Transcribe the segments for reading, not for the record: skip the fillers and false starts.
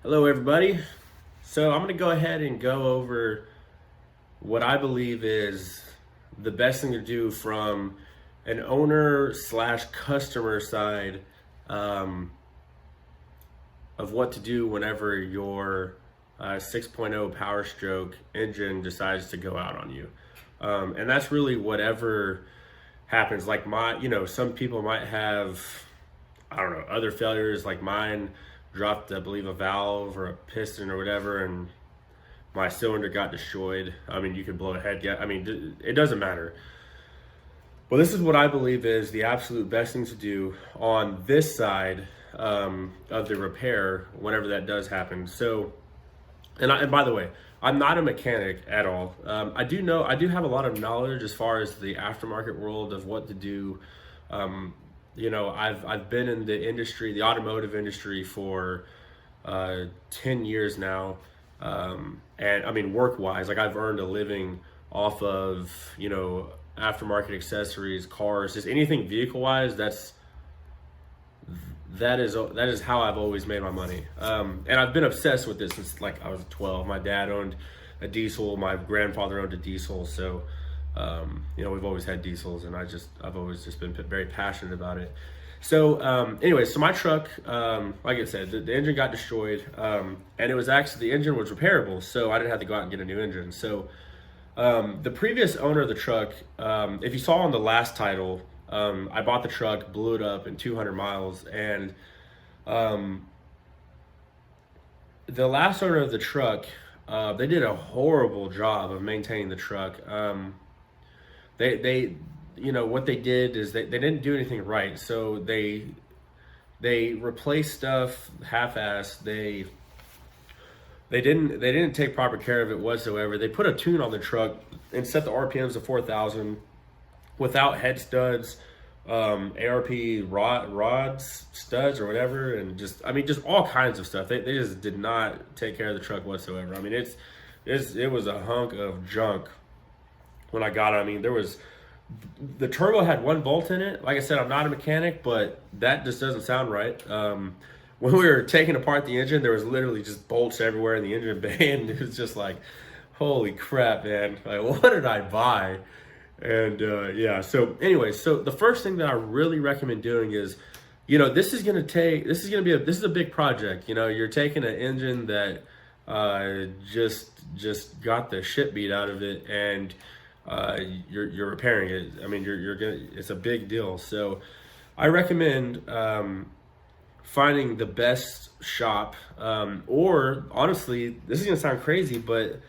Hello everybody. So I'm going to go ahead and go over what I believe is the best thing to do from an owner slash customer side of what to do whenever your 6.0 Powerstroke engine decides to go out on you. And that's really whatever happens. Like some people might have, I don't know, other failures like mine. Dropped, I believe, a valve or a piston or whatever, and my cylinder got destroyed. I mean, you could blow a head. Yeah, I mean, it doesn't matter. Well, this is what I believe is the absolute best thing to do on this side of the repair whenever that does happen. So, and by the way, I'm not a mechanic at all. I do have a lot of knowledge as far as the aftermarket world of what to do. I've been in the industry, the automotive industry, for 10 years now, and I mean, work-wise, like I've earned a living off of aftermarket accessories, cars, just anything vehicle-wise. That is how I've always made my money, and I've been obsessed with this since like I was 12. My dad owned a diesel, my grandfather owned a diesel, so. We've always had diesels, and I've always just been very passionate about it. So anyway, so my truck, like I said, the engine got destroyed, and it was actually, the engine was repairable, so I didn't have to go out and get a new engine. So the previous owner of the truck, if you saw on the last title, I bought the truck, blew it up in 200 miles, and the last owner of the truck, they did a horrible job of maintaining the truck. They what they did is they didn't do anything right. So they replaced stuff half-assed. They didn't take proper care of it whatsoever. They put a tune on the truck and set the RPMs to 4,000 without head studs, ARP rods, studs or whatever, and just all kinds of stuff. They just did not take care of the truck whatsoever. I mean, it was a hunk of junk. When I got it, I mean, the turbo had one bolt in it. Like I said, I'm not a mechanic, but that just doesn't sound right. When we were taking apart the engine, there was literally just bolts everywhere in the engine bay, and it was just like, holy crap, man. Like, what did I buy? And yeah, so anyway, so the first thing that I really recommend doing is, this is a big project. You're taking an engine that just got the shit beat out of it, and you're repairing it. I mean, it's a big deal. So I recommend finding the best shop, or honestly, this is gonna sound crazy, but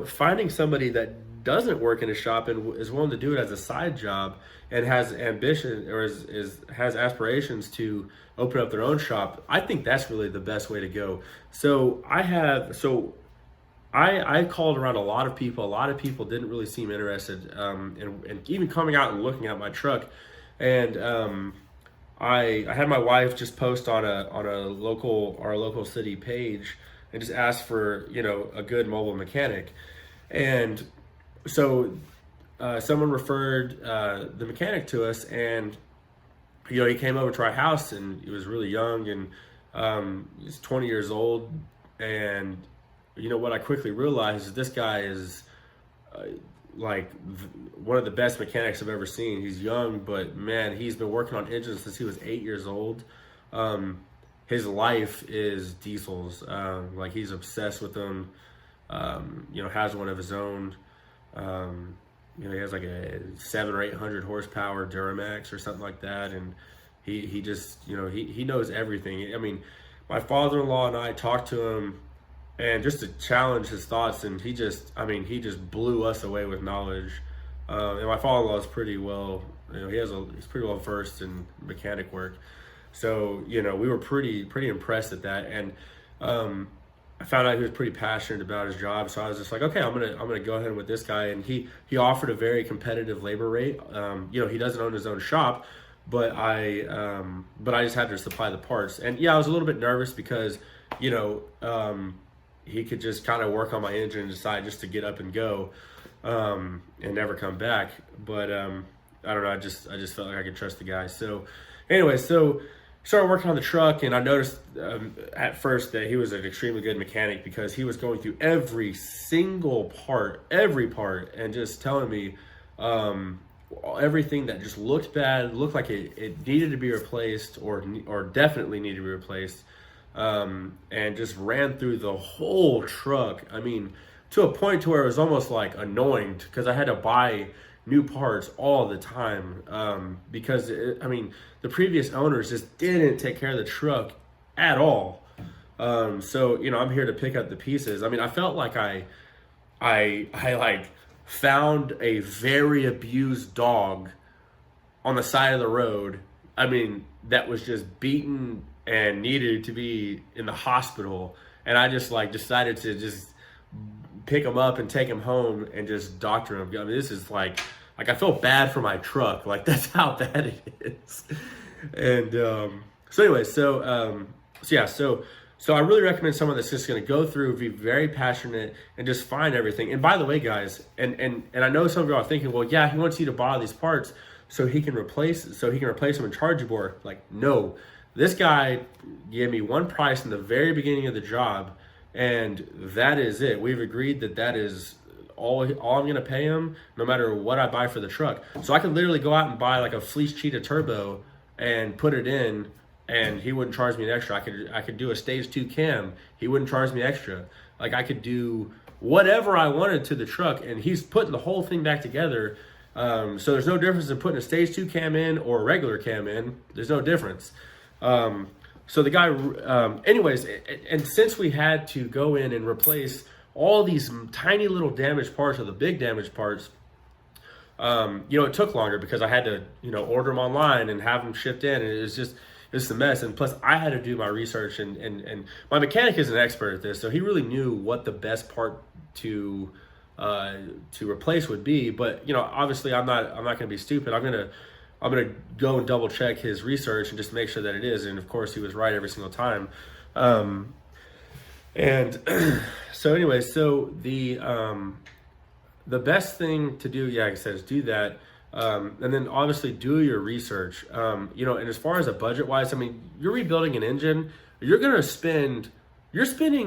finding somebody that doesn't work in a shop and is willing to do it as a side job and has ambition or has aspirations to open up their own shop. I think that's really the best way to go. So I called around a lot of people. A lot of people didn't really seem interested in even coming out and looking at my truck. And I had my wife just post on our local city page and just ask for a good mobile mechanic. And so someone referred the mechanic to us, and he came over to our house, and he was really young, and he's 20 years old. And what I quickly realized is this guy is like one of the best mechanics I've ever seen. He's young, but man, he's been working on engines since he was 8 years old. His life is diesels. Like, he's obsessed with them. Has one of his own. He has like a 700 or 800 horsepower Duramax or something like that, and he just he knows everything. I mean, my father-in-law and I talked to him, and just to challenge his thoughts, and he just blew us away with knowledge. And my father-in-law is pretty well, he's pretty well versed in mechanic work. So, we were pretty impressed at that. And I found out he was pretty passionate about his job. So I was just like, okay, I'm gonna go ahead with this guy. And he offered a very competitive labor rate. He doesn't own his own shop, but I just had to supply the parts. And yeah, I was a little bit nervous because, he could just kind of work on my engine and decide just to get up and go, and never come back. But I don't know, I just felt like I could trust the guy. So anyway, so started working on the truck, and I noticed at first that he was an extremely good mechanic because he was going through every single part, and just telling me everything that just looked bad, looked like it needed to be replaced, or definitely needed to be replaced, and just ran through the whole truck. I mean, to a point to where it was almost like annoying because I had to buy new parts all the time, because the previous owners just didn't take care of the truck at all. So I'm here to pick up the pieces. I mean, I felt like I like found a very abused dog on the side of the road. I mean, that was just beaten and needed to be in the hospital, and I just like decided to just pick him up and take him home and just doctor him. I mean, this is like I feel bad for my truck. Like, that's how bad it is. And so I really recommend someone that's just going to go through, be very passionate, and just find everything. And by the way, guys, and I know some of you are thinking, well, yeah, he wants you to buy these parts so he can replace them and charge you more. Like, no, this guy gave me one price in the very beginning of the job, and that is it. We've agreed that is all I'm going to pay him, no matter what I buy for the truck. So I could literally go out and buy like a Fleece Cheetah Turbo and put it in, and he wouldn't charge me an extra. I could do a stage 2 cam. He wouldn't charge me extra. Like, I could do whatever I wanted to the truck, and he's putting the whole thing back together. So there's no difference in putting a stage 2 cam in or a regular cam in. There's no difference. So the guy, anyways, and since we had to go in and replace all these tiny little damaged parts or the big damaged parts, it took longer because I had to, order them online and have them shipped in, and it's a mess. And plus I had to do my research, and my mechanic is an expert at this, so he really knew what the best part to replace would be. But obviously I'm not going to be stupid. I'm gonna go and double check his research and just make sure that it is. And of course he was right every single time. And so anyway, so the best thing to do, like I said, is do that. And then obviously do your research. And as far as a budget wise, I mean, you're rebuilding an engine, you're spending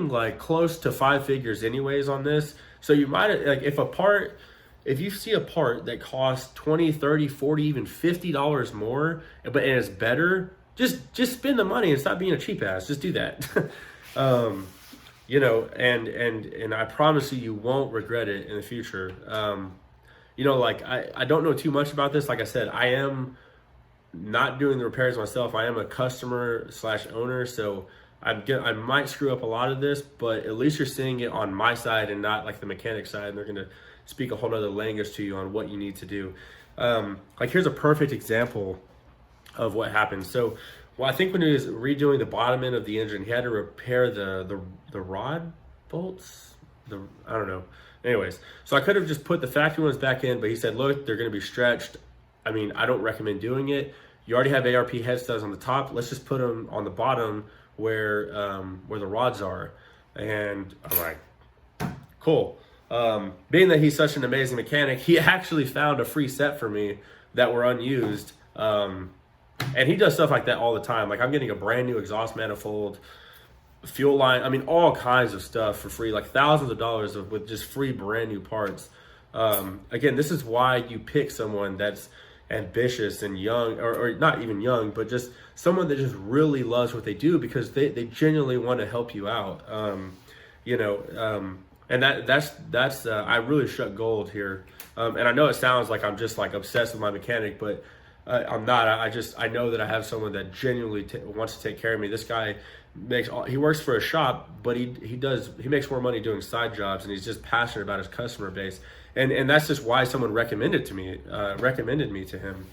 like close to 5 figures anyways on this. So you might, like, if you see a part that costs $20, $30, $40, even $50 more, and it's better, just spend the money and stop being a cheap ass. Just do that. And I promise you won't regret it in the future. Like, I don't know too much about this. Like I said, I am not doing the repairs myself. I am a customer / owner, so I might screw up a lot of this, but at least you're seeing it on my side and not like the mechanic side, and they're going to speak a whole nother language to you on what you need to do. Like, here's a perfect example of what happened. So, I think when he was redoing the bottom end of the engine, he had to repair the rod bolts. I don't know. Anyways, so I could have just put the factory ones back in, but he said, look, they're going to be stretched. I mean, I don't recommend doing it. You already have ARP head studs on the top. Let's just put them on the bottom where the rods are. And I'm like, cool. Being that he's such an amazing mechanic, he actually found a free set for me that were unused. And he does stuff like that all the time. Like, I'm getting a brand new exhaust manifold, fuel line, I mean, all kinds of stuff for free, like thousands of dollars with just free brand new parts. Again, this is why you pick someone that's ambitious and young, or not even young, but just someone that just really loves what they do, because they genuinely want to help you out. And that's I really struck gold here. And I know it sounds like I'm just like obsessed with my mechanic, but I'm not. I know that I have someone that genuinely wants to take care of me. This guy he works for a shop, but he makes more money doing side jobs, and he's just passionate about his customer base. And that's just why someone recommended me to him.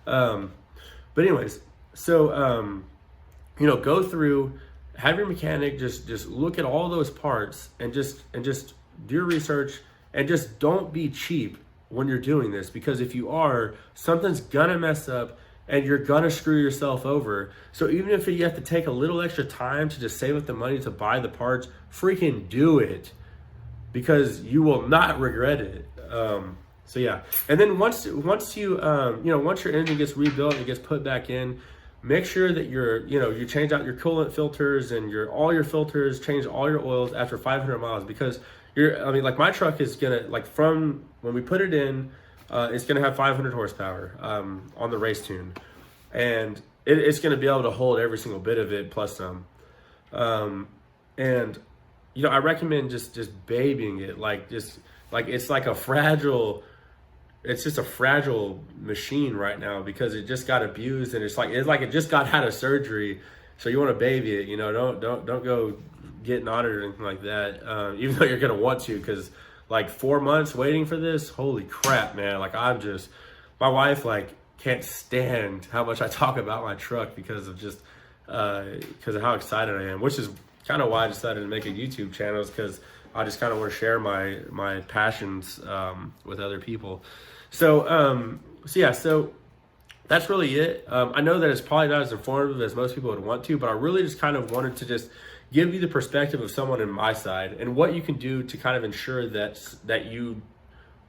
But anyways, so go through, have your mechanic just look at all those parts and just do your research, and just don't be cheap when you're doing this, because if you are, something's gonna mess up and you're gonna screw yourself over. So even if you have to take a little extra time to just save up the money to buy the parts, freaking do it, because you will not regret it. So yeah, and then once your engine gets rebuilt and it gets put back in, make sure that you change out your coolant filters and all your filters, change all your oils after 500 miles, because like my truck is gonna, like, from when we put it in, it's gonna have 500 horsepower on the race tune, and it's gonna be able to hold every single bit of it plus some. And I recommend just babying it, it's like a fragile. It's just a fragile machine right now because it just got abused, and it's like it just got out of surgery. So you want to baby it, don't go getting on it or anything like that. Even though you're gonna want to, because like 4 months waiting for this, holy crap, man! Like my wife can't stand how much I talk about my truck because of how excited I am, which is kind of why I decided to make a YouTube channel, is because I just kind of want to share my passions with other people. So that's really it. I know that it's probably not as informative as most people would want to, but I really just kind of wanted to just give you the perspective of someone in my side and what you can do to kind of ensure that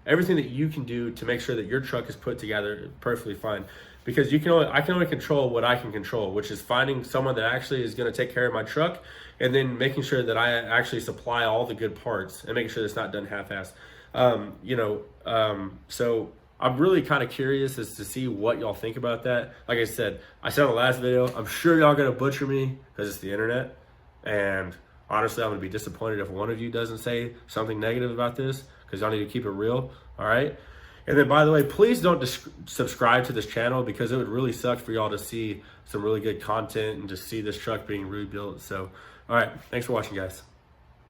everything that you can do to make sure that your truck is put together perfectly fine. Because I can only control what I can control, which is finding someone that actually is going to take care of my truck, and then making sure that I actually supply all the good parts and making sure it's not done half-assed. So I'm really kind of curious as to see what y'all think about that. Like I said on the last video, I'm sure y'all gonna butcher me because it's the internet, and honestly, I'm gonna be disappointed if one of you doesn't say something negative about this, because y'all need to keep it real. All right. And then, by the way, please don't subscribe to this channel, because it would really suck for y'all to see some really good content and just see this truck being rebuilt. So, all right, thanks for watching, guys.